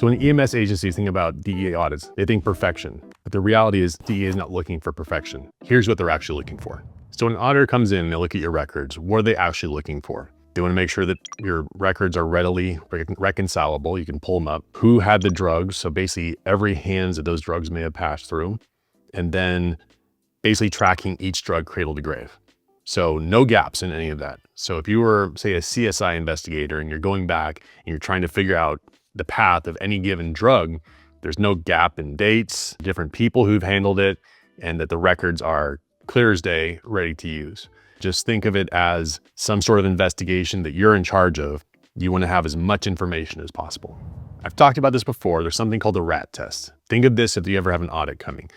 So when EMS agencies think about DEA audits, they think perfection. But the reality is DEA is not looking for perfection. Here's what they're actually looking for. So when an auditor comes in and they look at your records, what are they actually looking for? They want to make sure that your records are readily reconcilable. You can pull them up. Who had the drugs? So basically every hands that those drugs may have passed through. And then basically tracking each drug cradle to grave. So no gaps in any of that. So if you were, say, a CSI investigator and you're going back and you're trying to figure out the path of any given drug, there's no gap in dates, different people who've handled it, and that the records are clear as day, ready to use. Just think of it as some sort of investigation that you're in charge of. You want to have as much information as possible. I've talked about this before. There's something called the RAT test. Think of this if you ever have an audit coming.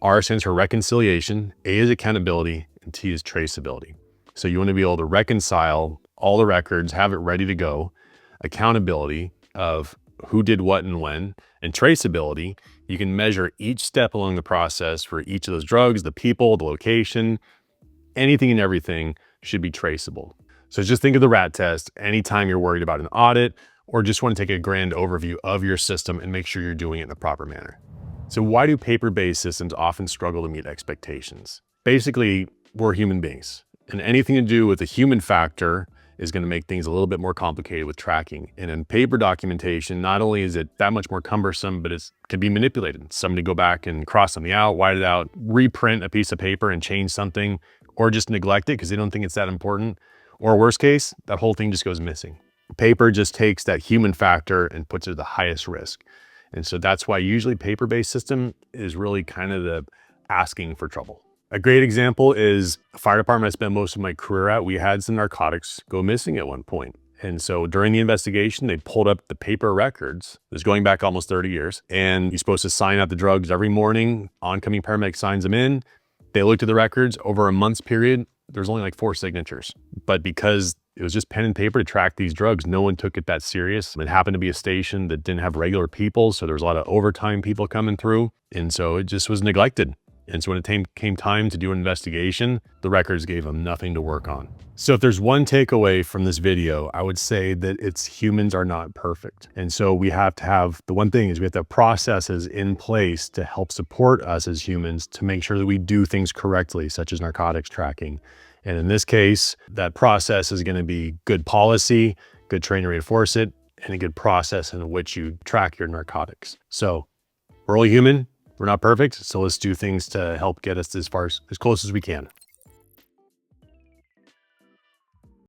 R stands for reconciliation, A is accountability, and T is traceability. So you want to be able to reconcile all the records, have it ready to go. Accountability of who did what and when, and traceability, you can measure each step along the process for each of those drugs, the people, the location, anything and everything should be traceable. So just think of the RAT test anytime you're worried about an audit or just want to take a grand overview of your system and make sure you're doing it in a proper manner. So why do paper-based systems often struggle to meet expectations? Basically, we're human beings, and anything to do with the human factor is going to make things a little bit more complicated with tracking. And in paper documentation, not only is it that much more cumbersome, but it can be manipulated. Somebody go back and cross something out, white it out, reprint a piece of paper and change something, or just neglect it because they don't think it's that important. Or worst case, that whole thing just goes missing. Paper just takes that human factor and puts it at the highest risk. And so that's why usually paper-based system is really kind of the asking for trouble. A great example is a fire department I spent most of my career at. We had some narcotics go missing at one point. And so during the investigation, they pulled up the paper records. This is going back almost 30 years. And you're supposed to sign out the drugs every morning. Oncoming paramedic signs them in. They looked at the records over a month's period. There's only like 4 signatures. But because it was just pen and paper to track these drugs, no one took it that serious. It happened to be a station that didn't have regular people. So there was a lot of overtime people coming through. And so it just was neglected. And so when it came time to do an investigation, the records gave them nothing to work on. So if there's one takeaway from this video, I would say that it's humans are not perfect. And so we have to have, the one thing is we have to have processes in place to help support us as humans to make sure that we do things correctly, such as narcotics tracking. And in this case, that process is going to be good policy, good training to reinforce it, and a good process in which you track your narcotics. So we're all human. We're not perfect, so let's do things to help get us as close as we can.